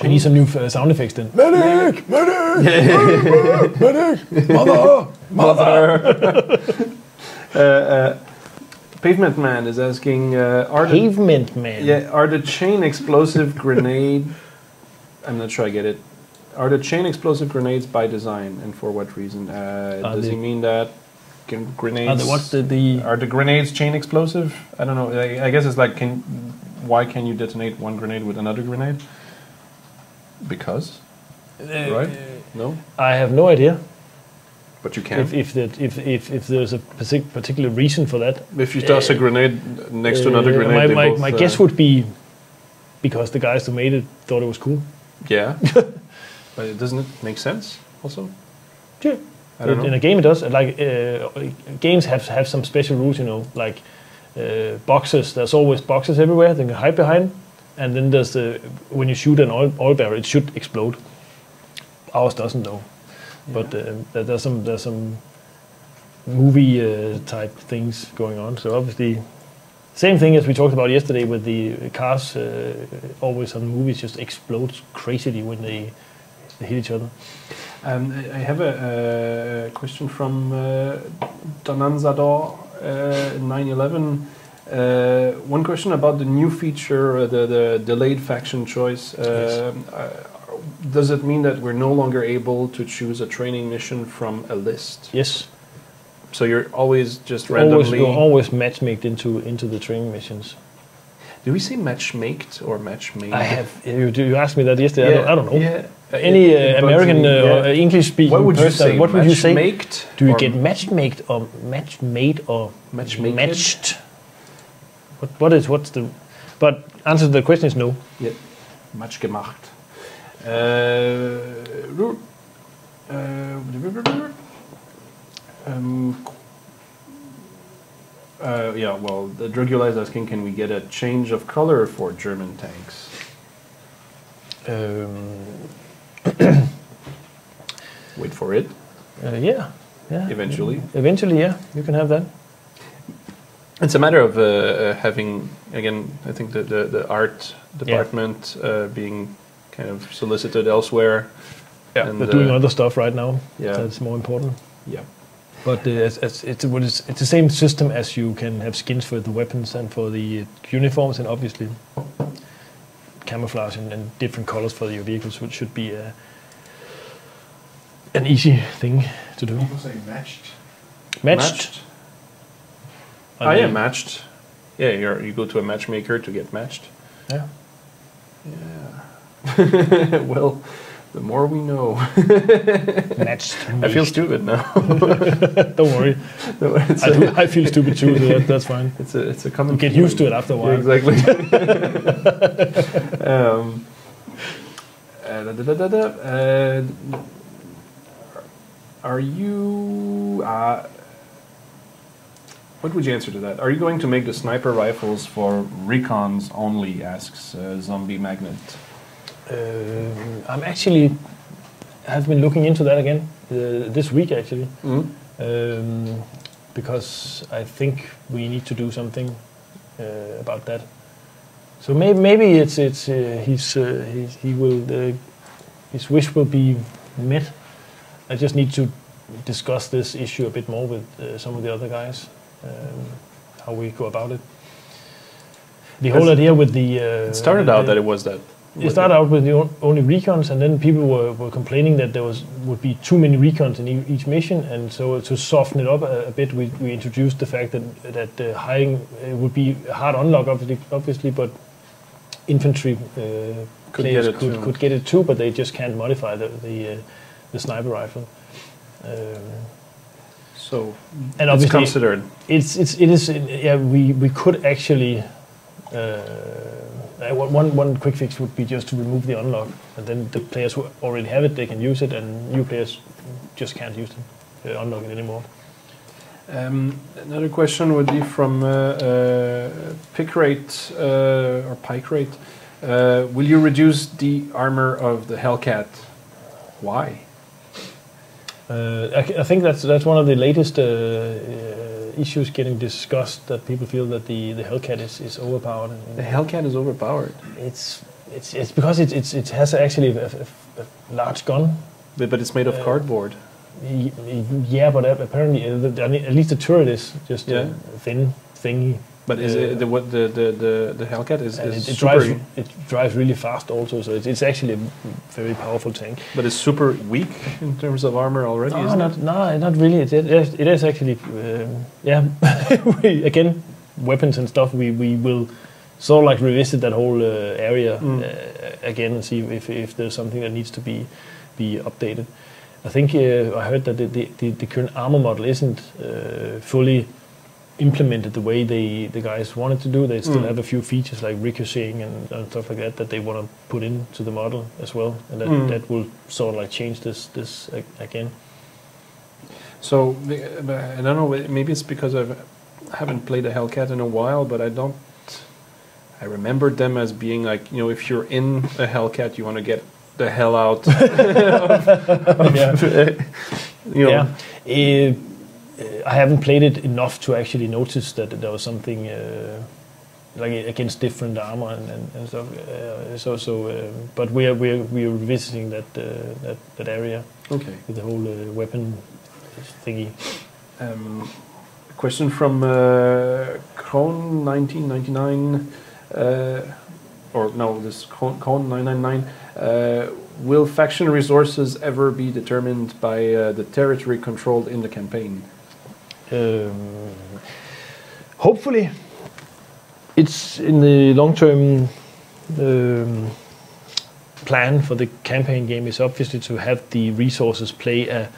I need some new sound effects then. Medic! Medic! Medic! Mother! Pavement Man is asking, Pavement Man? Yeah, are the chain explosive grenade... I'm not sure I get it. Are the chain explosive grenades by design, and for what reason? Does he mean that grenades... Are the grenades chain explosive? I don't know. I guess it's like, why can you detonate one grenade with another grenade? Because? Right? No? I have no idea. But you can. If there's a particular reason for that. If you toss a grenade next to another grenade, my guess would be because the guys who made it thought it was cool. Yeah. But doesn't it make sense also? Yeah. I don't know. In a game it does. Like games have some special rules, you know, like boxes. There's always boxes everywhere they can hide behind. And then there's when you shoot an oil barrel, it should explode. Ours doesn't though. Yeah. But there's some movie type things going on. So obviously, same thing as we talked about yesterday with the cars. Always on movies just explode crazily when they hit each other. I have a question from Donanzador 911. One question about the new feature, the delayed faction choice. Yes. Does it mean that we're no longer able to choose a training mission from a list? Yes. So you're always just randomly... You're always matchmaked into the training missions. Do we say matchmaked or matchmade? I have. You asked me that yesterday. Yeah, I don't know. Yeah. Any American or English speaking what would person, you say? what would you say? Matchmaked? Do you get matchmaked or matchmade or matchmaked? Matched? What's the... But answer to the question is no. Yeah. Match gemacht. Yeah, well, the Drugula is asking, can we get a change of color for German tanks? Wait for it. Yeah. Eventually. Eventually, yeah. You can have that. It's a matter of having, again, I think the art department being kind of solicited elsewhere. Yeah, and, they're doing other stuff right now. Yeah. That's more important. Yeah. But it's the same system as you can have skins for the weapons and for the uniforms, and obviously camouflage and different colors for your vehicles, which should be an easy thing to do. People say matched. Matched? Matched. Yeah, you go to a matchmaker to get matched. Yeah. Yeah. Well, the more we know. Matched. I feel stupid now. Don't worry. I feel stupid too, so that's fine. It's a common. You get used to it after a while. Yeah, exactly. Are you? What would you answer to that? Are you going to make the sniper rifles for recons only? Asks Zombie Magnet. I've been looking into that again this week actually, because I think we need to do something about that. So maybe his wish will be met. I just need to discuss this issue a bit more with some of the other guys, how we go about it. The whole idea with the it started out that it was that. It started out with the only recons, and then people were complaining that there would be too many recons in each mission, and so to soften it up a bit, we introduced the fact that hiding would be a hard unlock, obviously, but infantry players could get it too, but they just can't modify the sniper rifle. So and obviously it's considered. It is. Yeah, we could actually. One quick fix would be just to remove the unlock, and then the players who already have it, they can use it, and new players just can't use it, unlock it anymore. Another question would be from Pickrate or Pickrate. Will you reduce the armor of the Hellcat? Why? I think that's one of the latest issues getting discussed, that people feel that the Hellcat is overpowered. The Hellcat is overpowered. It's because it has actually a large gun. But it's made of cardboard. Yeah, but apparently at least the turret is just a thin thingy. But is it the Hellcat is it drives really fast also, so it's actually a very powerful tank. But it's super weak in terms of armor already. Not really. It is actually again, weapons and stuff. We will sort of like revisit that whole area again and see if there's something that needs to be updated. I think I heard that the current armor model isn't fully implemented the way the guys wanted to do. They still have a few features like ricocheting and stuff like that they want to put into the model as well, and that will sort of like change this again. So I don't know, maybe it's because I haven't played a Hellcat in a while, but I remembered them as being like, if you're in a Hellcat, you want to get the hell out. I haven't played it enough to actually notice that there was something like against different armor and stuff. But we are revisiting that area. Okay. With the whole weapon thingy. Question from Kron 1999, this Kron 999. Will faction resources ever be determined by the territory controlled in the campaign? Hopefully, it's in the long-term plan for the campaign game is obviously to have the resources play a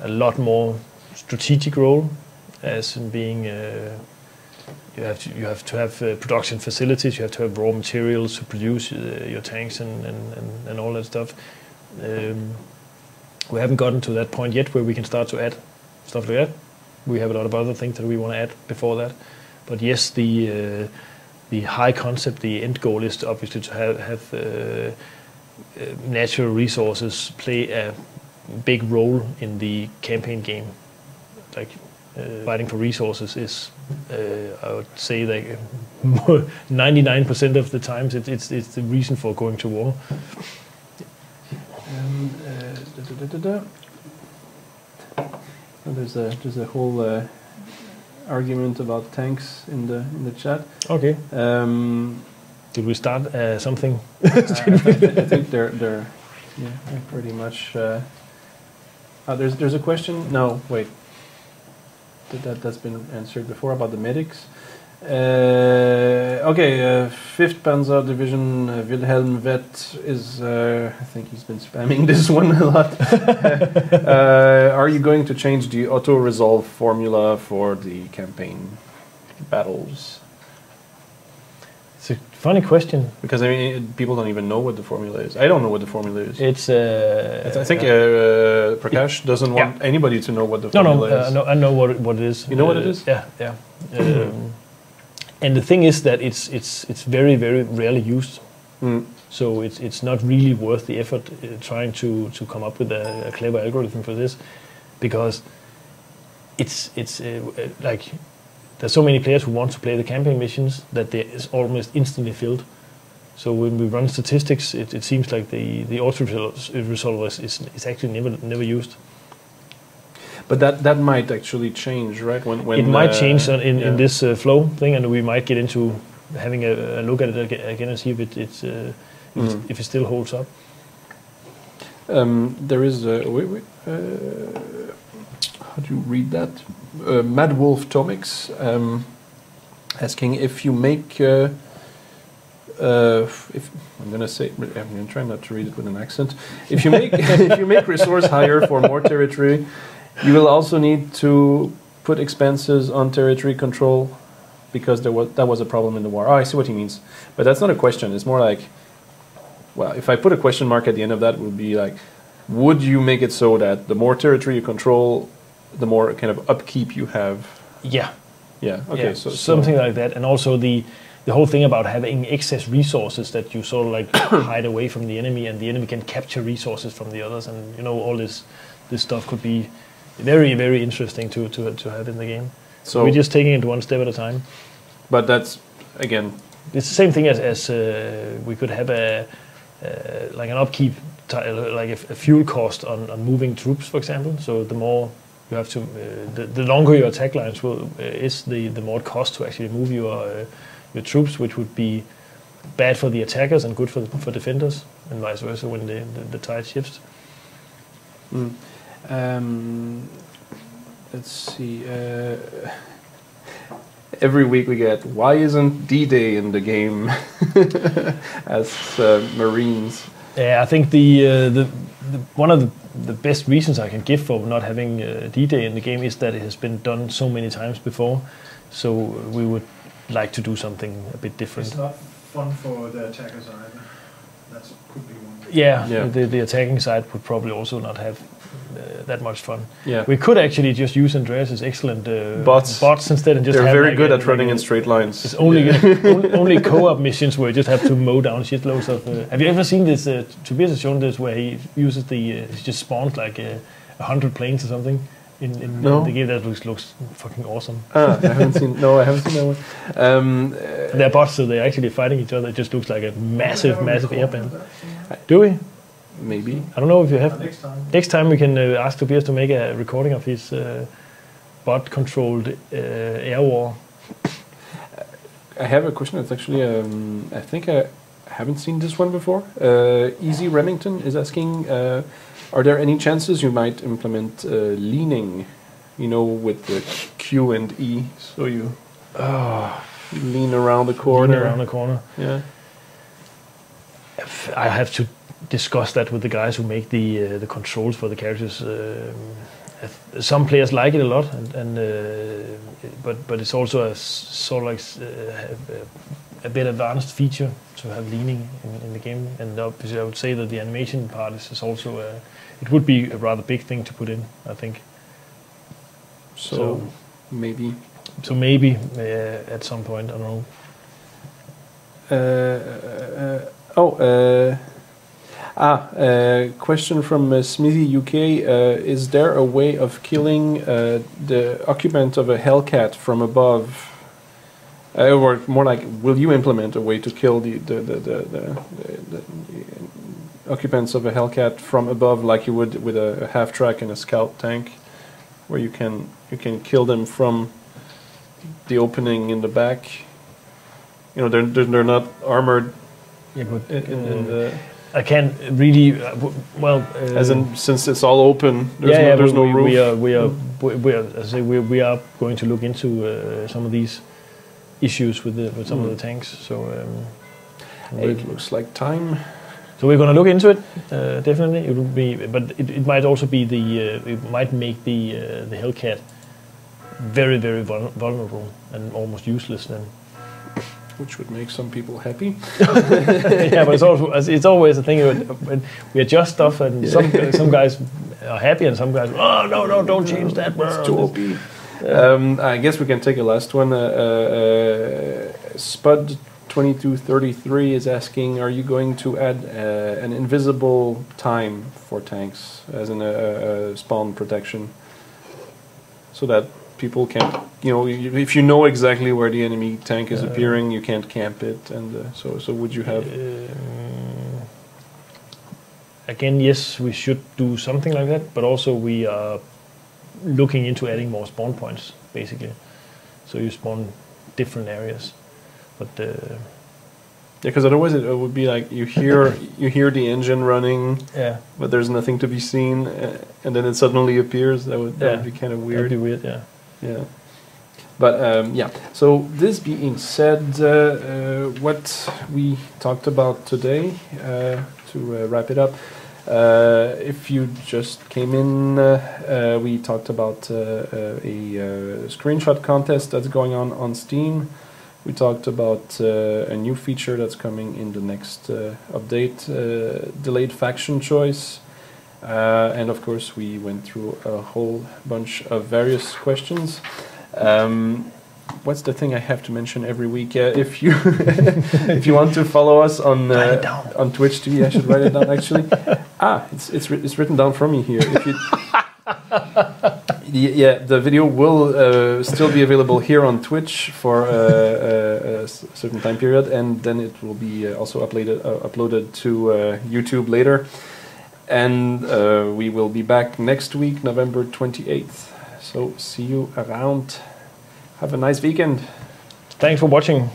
lot more strategic role, as in being you have to have production facilities, you have to have raw materials to produce your tanks and all that stuff. We haven't gotten to that point yet where we can start to add stuff like that. We have a lot of other things that we want to add before that. But yes, the high concept, the end goal is obviously to have natural resources play a big role in the campaign game. Like fighting for resources is, I would say, like 99% of the times it's the reason for going to war. There's a whole argument about tanks in the chat. Okay. Did we start something? I think they're pretty much. There's a question. No, wait. That's been answered before about the medics. Okay, 5th Panzer Division Wilhelm Vett is. I think he's been spamming this one a lot. Are you going to change the auto resolve formula for the campaign battles? It's a funny question. Because I mean, people don't even know what the formula is. I don't know what the formula is. It's. I think Prakash doesn't want anybody to know what the formula is. No, I know what it is. You know what it is? Yeah. And the thing is that it's very, very rarely used. So it's not really worth the effort trying to come up with a clever algorithm for this, because it's like there's so many players who want to play the campaign missions that they is almost instantly filled. So when we run statistics, it seems like the auto resolver is actually never used. But that might actually change, right? When it might change in this flow thing, and we might get into having a look at it again and see if if it still holds up. There is how do you read that? Mad Wolf Tomics asking if you make. If I'm gonna try not to read it with an accent. If you make resource higher for more territory, you will also need to put expenses on territory control, because that was a problem in the war. Oh, I see what he means. But that's not a question. It's more like, well, if I put a question mark at the end of that, it would be like, would you make it so that the more territory you control, the more kind of upkeep you have? Yeah. Yeah. Okay. Yeah, so something like that, and also the whole thing about having excess resources that you sort of like hide away from the enemy, and the enemy can capture resources from the others, and all this stuff could be very, very interesting to have in the game. So we're just taking it one step at a time. But that's, again, it's the same thing as we could have like an upkeep, like a fuel cost on moving troops, for example. So the more you have to, the longer your attack lines is, the more it costs to actually move your troops, which would be bad for the attackers and good for defenders, and vice versa when the tide shifts. Let's see. Every week we get, why isn't D-Day in the game? As Marines. Yeah, I think the one of the best reasons I can give for not having D-Day in the game is that it has been done so many times before. So we would like to do something a bit different. It's not fun for the attackers either. That could be one. Yeah. The attacking side would probably also not have that much fun. Yeah. We could actually just use Andreas' excellent bots instead, and just they're have very good at running in straight lines. It's only co-op missions where you just have to mow down shitloads of. Have you ever seen this? Tobias has shown this where he uses he just spawns like 100 planes or something in the game. That looks fucking awesome. I haven't seen that one. They're bots, so they're actually fighting each other. It just looks like a massive airband. Do we? Maybe. I don't know if you have. Next time we can ask Tobias to make a recording of his bot-controlled air war. I have a question. It's actually, I think I haven't seen this one before. Easy Remington is asking, are there any chances you might implement leaning, with the Q and E, so you lean around the corner? Yeah. I have to discuss that with the guys who make the controls for the characters. Some players like it a lot, but it's also a sort of like a bit advanced feature to have leaning in the game. And obviously, I would say that the animation part is also it would be a rather big thing to put in, I think. So maybe. So maybe at some point, I don't know. Question from Smithy UK. Is there a way of killing the occupant of a Hellcat from above? Or more like, will you implement a way to kill the occupants of a Hellcat from above, like you would with a half-track and a scout tank, where you can kill them from the opening in the back? You know, they're not armored. Yeah, but in the I can't really as in, since it's all open. There's no roof. We are going to look into some of these issues with some of the tanks. So it looks like time. So we're going to look into it. Definitely, it would be, but it might also be it might make the Hellcat very, very vulnerable and almost useless then. Which would make some people happy. Yeah, but it's always a thing when we adjust stuff, and some guys are happy, and some guys, oh no, don't change that. It's too OP. I guess we can take a last one. Spud 2233 is asking, are you going to add an invisible time for tanks, as in a spawn protection, so that people can't, if you know exactly where the enemy tank is appearing, you can't camp it, and so would you have? Again, yes, we should do something like that, but also we are looking into adding more spawn points, basically. So you spawn different areas, but because otherwise it would be like you hear the engine running, but there's nothing to be seen, and then it suddenly appears. That would be kind of weird. That'd be weird, yeah. Yeah, but so this being said, what we talked about today, to wrap it up, if you just came in, we talked about a screenshot contest that's going on Steam. We talked about a new feature that's coming in the next update, delayed faction choice. And of course, we went through a whole bunch of various questions. What's the thing I have to mention every week? If you if you want to follow us on Twitch TV, I should write it down actually. It's written down for me here. If you, the video will still be available here on Twitch for a certain time period, and then it will be also uploaded to YouTube later. And we will be back next week, November 28th. So see you around. Have a nice weekend. Thanks for watching.